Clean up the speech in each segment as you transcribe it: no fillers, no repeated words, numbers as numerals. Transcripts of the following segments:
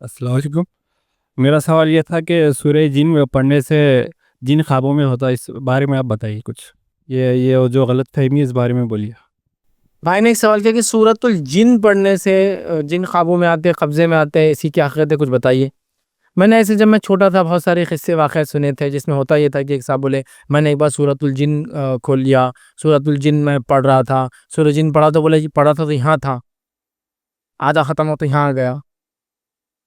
السلام علیکم۔ میرا سوال یہ تھا کہ سورہ جن میں پڑھنے سے جن خوابوں میں ہوتا ہے، اس بارے میں آپ بتائیے کچھ۔ یہ جو غلط فہمی ہے اس بارے میں بولیے۔ بھائی نے ایک سوال کیا کہ سورۃ الجن پڑھنے سے جن خوابوں میں آتے ہیں، قبضے میں آتے ہیں، اسی کی حقیقت ہے، کچھ بتائیے۔ میں نے ایسے جب میں چھوٹا تھا بہت سارے قصے واقعے سنے تھے، جس میں ہوتا یہ تھا کہ ایک صاحب بولے میں نے ایک بار سورۃ الجن کھول لیا، سورۃ الجن میں پڑھ رہا تھا، سورۃ الجن پڑھا تو بولے پڑھا تھا تو یہاں تھا، آدھا ختم ہو تو یہاں آ گیا،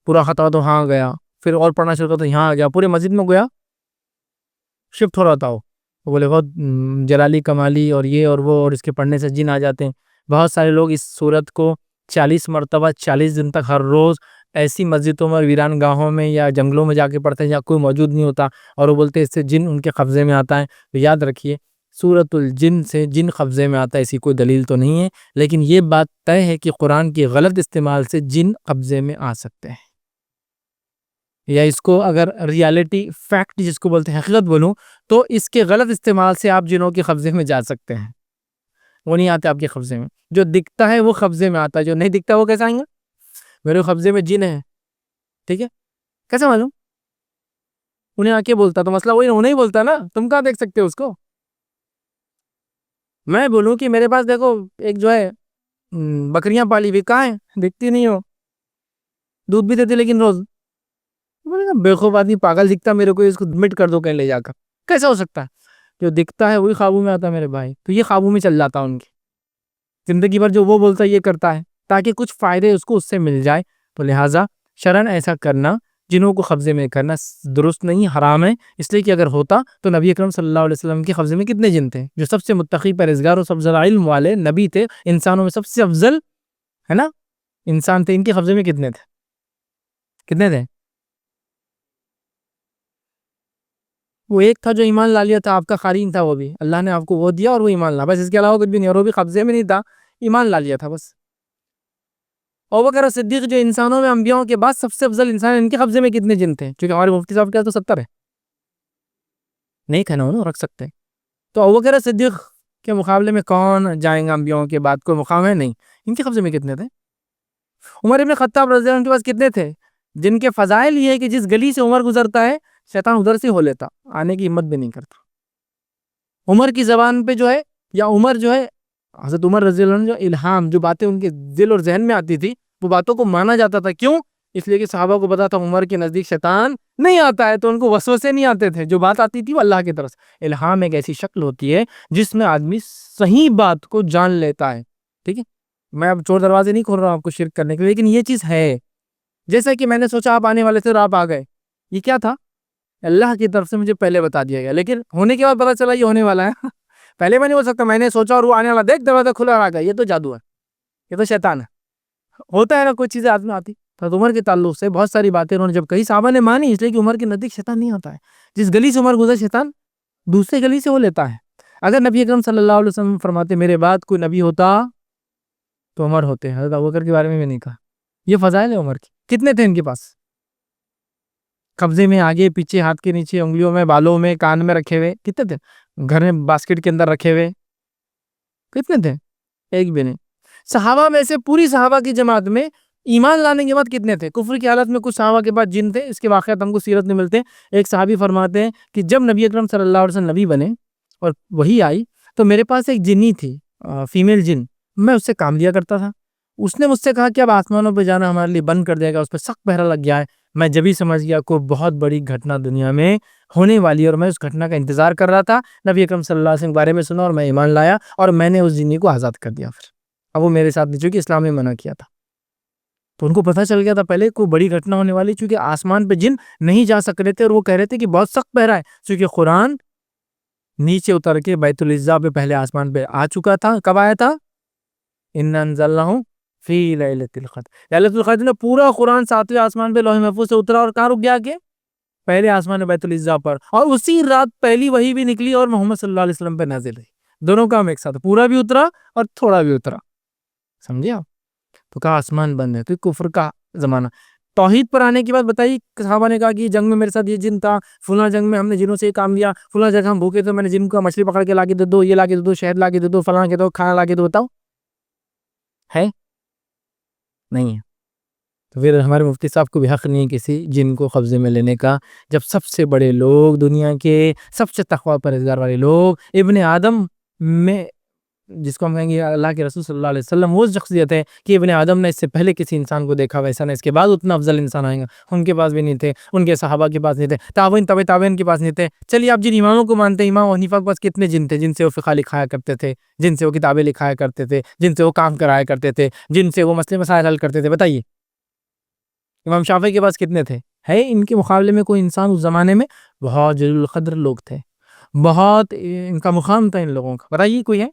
پورا ختم ہو تو یہاں آ گیا، پھر اور پڑھنا شروع کیا تو یہاں آ گیا، پورے مسجد میں گیا، شفٹ ہو رہا تھا وہ بولے بہت جلالی کمالی اور یہ اور وہ، اور اس کے پڑھنے سے جن آ جاتے ہیں۔ بہت سارے لوگ اس سورت کو 40 مرتبہ 40 دن تک ہر روز ایسی مسجدوں میں، ویران گاہوں میں یا جنگلوں میں جا کے پڑھتے ہیں جہاں کوئی موجود نہیں ہوتا، اور وہ بولتے ہیں اس سے جن ان کے قبضے میں آتا ہے۔ تو یاد رکھیے، سورۃ الجن سے جن قبضے میں آتا ہے ایسی کوئی دلیل تو نہیں ہے، لیکن یہ بات طے ہے کہ قرآن کی غلط استعمال سے جن قبضے میں آ سکتے ہیں، یا اس کو اگر ریالٹی فیکٹ جس کو بولتے ہیں، حقیقت بولوں تو اس کے غلط استعمال سے آپ جنوں کے قبضے میں جا سکتے ہیں۔ وہ نہیں آتے آپ کے قبضے میں، جو دکھتا ہے وہ قبضے میں آتا ہے، جو نہیں دکھتا وہ کیسے آئیں گا؟ میرے قبضے میں جن ہے، ٹھیک ہے، کیسے معلوم؟ انہیں آ کے بولتا تو مسئلہ وہی، انہیں ہی بولتا نا، تم کہاں دیکھ سکتے ہو اس کو؟ میں بولوں کہ میرے پاس دیکھو ایک جو ہے بکریاں پالی بھی، کہاں ہے؟ دکھتی نہیں ہو، دودھ بھی دیتی لیکن روز، بیوقوف آدمی، پاگل دکھتا میرے کو، اس کو مٹ کر دو کہیں لے جا کر، کیسا ہو سکتا ہے؟ جو دکھتا ہے وہی خوابوں میں آتا ہے میرے بھائی، تو یہ خوابوں میں چل جاتا ان کی زندگی بھر، جو وہ بولتا ہے یہ کرتا ہے تاکہ کچھ فائدے اس کو اس سے مل جائے۔ تو لہٰذا شرعاً ایسا کرنا، جنوں کو قبضے میں کرنا درست نہیں، حرام ہے، اس لیے کہ اگر ہوتا تو نبی اکرم صلی اللہ علیہ وسلم کے قبضے میں کتنے جن تھے، جو سب سے متقی پرہیزگار اور سب سے زیادہ علم والے نبی تھے، انسانوں میں سب سے افضل ہے نا انسان تھے، ان کے قبضے میں کتنے تھے؟ کتنے تھے؟ وہ ایک تھا جو ایمان لا لیا تھا، آپ کا قارین تھا، وہ بھی اللہ نے آپ کو وہ دیا اور وہ ایمان لا، بس اس کے علاوہ کچھ بھی نہیں، اور وہ بھی قبضے میں نہیں تھا، ایمان لا لیا تھا بس۔ ابوبکر صدیق جو انسانوں میں انبیاءوں کے بعد سب سے افضل انسان، ان کے قبضے میں کتنے جن تھے؟ کیونکہ ہمارے مفتی صاحب کیا تو 70 ہے، نہیں کہنا انہوں رکھ سکتے، تو ابوبکر صدیق کے مقابلے میں کون جائیں گا انبیاءوں کے بعد؟ کوئی مقام ہے نہیں، ان کے قبضے میں کتنے تھے؟ عمر ابن خطاب رضی اللہ عنہ کے پاس کتنے تھے؟ جن کے فضائل یہ ہے کہ جس گلی سے عمر گزرتا ہے شیطان ادھر سے ہو لیتا، آنے کی ہمت بھی نہیں کرتا۔ عمر کی زبان پہ جو ہے، یا عمر جو ہے، حضرت عمر رضی اللہ عنہ جو الہام، جو باتیں ان کے دل اور ذہن میں آتی تھی، وہ باتوں کو مانا جاتا تھا۔ کیوں؟ اس لیے کہ صحابہ کو پتا تھا عمر کے نزدیک شیطان نہیں آتا ہے، تو ان کو وسوسے نہیں آتے تھے، جو بات آتی تھی وہ اللہ کی طرف سے۔ الہام ایک ایسی شکل ہوتی ہے جس میں آدمی صحیح بات کو جان لیتا ہے، ٹھیک ہے؟ میں اب چور دروازے نہیں کھول رہا ہوں آپ کو شرک کرنے کے لیے، لیکن یہ چیز ہے، جیسا کہ میں نے سوچا آپ آنے والے تھے اور آپ آ گئے، یہ کیا تھا؟ اللہ کی طرف سے مجھے پہلے بتا دیا گیا، لیکن ہونے کے بعد پتا چلا یہ ہونے والا ہے۔ پہلے میں نہیں ہو سکتا، میں نے سوچا اور وہ آنے والا، دیکھ دروازہ کھلا آ گیا، یہ تو جادو ہے، یہ تو شیطان ہے۔ ہوتا ہے نا، کوئی چیزیں آدمی آتی۔ تو عمر کے تعلق سے بہت ساری باتیں انہوں نے جب کہی، صحابہ نے مانی، اس لیے کہ عمر کے نزدیک شیطان نہیں آتا ہے، جس گلی سے عمر گزر شیطان دوسرے گلی سے ہو لیتا ہے۔ اگر نبی اکرم صلی اللہ علیہ وسلم فرماتے میرے بعد کوئی نبی ہوتا تو عمر ہوتے، حضرت ابوبکر کے بارے میں بھی نہیں کہا۔ یہ فضائل ہے عمر کی، کتنے تھے ان کے پاس؟ قبضے میں، آگے پیچھے، ہاتھ کے نیچے، انگلیوں میں، بالوں میں، کان میں رکھے ہوئے، کتنے تھے؟ گھر میں باسکٹ کے اندر رکھے ہوئے، کتنے تھے؟ ایک بھی نہیں۔ صحابہ میں سے پوری صحابہ کی جماعت میں ایمان لانے کے بعد کتنے تھے؟ کفر کی حالت میں کچھ صحابہ کے بعد جن تھے، اس کے واقعات ہم کو سیرت میں ملتے ہیں۔ ایک صحابی فرماتے ہیں کہ جب نبی اکرم صلی اللہ علیہ وسلم نبی بنے اور وہی آئی تو میرے پاس ایک جنی تھی، فیمیل جن، میں اس سے کام لیا کرتا تھا۔ اس نے مجھ سے کہا کہ اب آسمانوں پہ جانا ہمارے لیے بند کر دے گا، اس پہ سخت پہرا لگ گیا ہے۔ میں جب ہی سمجھ گیا کوئی بہت بڑی گھٹنا دنیا میں ہونے والی ہے، اور میں اس گھٹنا کا انتظار کر رہا تھا۔ نبی اکرم صلی اللہ علیہ وسلم کے بارے میں سنا اور میں ایمان لایا، اور میں نے اس جنی کو آزاد کر دیا۔ پھر اب وہ میرے ساتھ نہیں، چونکہ اسلام نے منع کیا تھا، تو ان کو پتہ چل گیا تھا پہلے کوئی بڑی گھٹنا ہونے والی، چونکہ آسمان پہ جن نہیں جا سک رہے تھے، اور وہ کہہ رہے تھے کہ بہت سخت پہرا ہے، چونکہ قرآن نیچے اتر کے بیت العزا پہ پہلے آسمان پہ آ چکا تھا۔ کب آیا تھا؟ اِنَّا أَنزَلْنَاهُ فِي لَيْلَةِ الْقَدْرِ، لَيْلَةُ الْقَدْرِ میں پورا قرآن 7ویں آسمان پہ لوح محفوظ سے اترا، اور کہاں رک گیا؟ کہ پہلے آسمان بیت العزا پر، اور اسی رات پہلی وحی بھی نکلی اور محمد صلی اللہ علیہ وسلم پہ نازل ہوئی۔ دونوں کام ایک ساتھ، پورا بھی اترا اور تھوڑا بھی اترا، سمجھے آپ؟ تو کہا آسمان بند ہے، تو کفر کا زمانہ۔ توحید پر آنے کی بات بتائی، صحابہ نے کہا کہ جنگ میں میرے ساتھ یہ جن تھا، فلاں جنگ میں ہم نے جنوں سے یہ کام لیا، فلاں جگہ ہم بھوکے تھے، میں نے جن کو مچھلی پکڑ کے لا کے دے دو، یہ لا کے دے دو، شہد لا کے دے دو، فلاں کے دو، کھانا لا کے دو۔ بتاؤ ہے؟ نہیں ہے۔ تو پھر ہمارے مفتی صاحب کو بھی حق نہیں ہے کسی جن کو قبضے میں لینے کا، جب سب سے بڑے لوگ دنیا کے، سب سے تقویٰ پرہیزگار والے لوگ، ابن آدم میں جس کو ہم کہیں گے اللہ کے رسول صلی اللہ علیہ وسلم، وہ شخصیت ہے کہ ابن آدم نے اس سے پہلے کسی انسان کو دیکھا ویسا نہیں، اس کے بعد اتنا افضل انسان آئے گا، ان کے پاس بھی نہیں تھے، ان کے صحابہ کے پاس نہیں تھے، تابعین تبع تابعین کے پاس نہیں تھے۔ چلیے آپ جن اماموں کو مانتے ہیں، امام حنیفہ کے پاس کتنے جن تھے جن سے وہ فقہ لکھایا کرتے تھے، جن سے وہ کتابیں لکھایا کرتے تھے، جن سے وہ کام کرایا کرتے تھے، جن سے وہ مسئلے مسائل حل کرتے تھے؟ بتائیے امام شافعی کے پاس کتنے تھے؟ ہے ان کے مقابلے میں کوئی انسان اس زمانے میں؟ بہت جلیل القدر لوگ تھے، بہت ان کا مقام تھا ان لوگوں کا۔ بتائیے کوئی ہے؟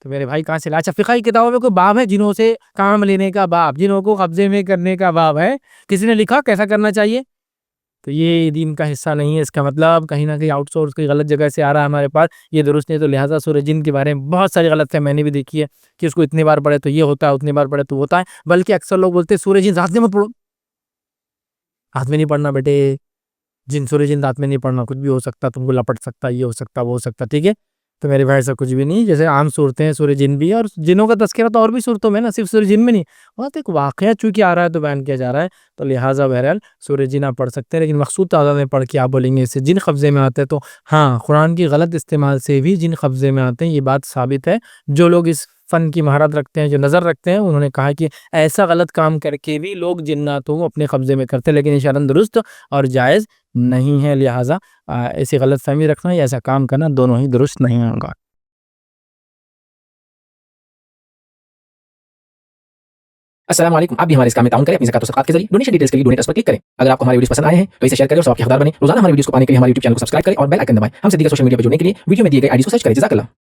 تو میرے بھائی کہاں سے لا؟ اچھا فقہ کی کتابوں میں کوئی باب ہے جنہوں سے کام لینے کا باب، جنہوں کو قبضے میں کرنے کا باب ہے؟ کسی نے لکھا کیسا کرنا چاہیے؟ تو یہ دین کا حصہ نہیں ہے، اس کا مطلب کہیں نہ کہیں آؤٹ سورس کی غلط جگہ سے آ رہا ہے ہمارے پاس، یہ درست نہیں۔ تو لہٰذا سورہ جن کے بارے میں بہت ساری غلط ہے، میں نے بھی دیکھی ہے کہ اس کو اتنی بار پڑھے تو یہ ہوتا ہے، اتنی بار پڑھے تو ہوتا ہے، بلکہ اکثر لوگ بولتے ہیں سورہ جن رات میں مت پڑھو، رات میں نہیں پڑھنا بیٹے، جن سورہ جن رات میں نہیں پڑھنا، کچھ بھی ہو سکتا، تم کو لپٹ سکتا، یہ ہو سکتا، وہ ہو سکتا، ٹھیک ہے؟ تو میرے بھائی ایسا کچھ بھی نہیں، جیسے عام صورتیں ہیں، سورہ جن بھی ہے، اور جنوں کا تذکرہ تو اور بھی صورتوں میں نا، صرف سورہ جن میں نہیں، وہاں تو ایک واقعہ چونکہ آ رہا ہے تو بیان کیا جا رہا ہے، تو لہٰذا بہرحال سورہ جن آپ پڑھ سکتے ہیں، لیکن مقصود تعداد میں پڑھ کے آپ بولیں گے اس سے جن قبضے میں آتے ہیں، تو ہاں قرآن کی غلط استعمال سے بھی جن قبضے میں آتے ہیں، یہ بات ثابت ہے۔ جو لوگ اس فن کی مہارت رکھتے ہیں، جو نظر رکھتے ہیں، انہوں نے کہا کہ ایسا غلط کام کر کے بھی لوگ جناتوں کو اپنے قبضے میں کرتے ہیں، لیکن یہ شرعاً درست اور جائز نہیں ہے، لہٰذا ایسی غلط فہمی رکھنا یا ایسا کام کرنا دونوں ہی درست نہیں ہوگا۔ السلام علیکم، آپ بھی ہمارے اس کام میں تعاون کریں اپنی زکات و صدقات کے ذریعے۔ ڈونیشن ڈیٹیلز کے لیے ڈونیٹ اس پر کلک کریں۔ اگر آپ کو ہمارے ویڈیوز پسند آئے ہیں تو اسے شیئر کریں اور ثواب کے حقدار بنیں۔ روزانہ ہمارے ویڈیوز کو پانے کے لیے ہمارے یوٹیوب چینل کو سبسکرائب کریں اور بیل آئکن دبائیں۔ ہم سے دیگر سوشل میڈیا پر جڑنے کے لیے ویڈیو میں دیے گئے آئی ڈی کو سرچ کریں۔ جزاک اللہ۔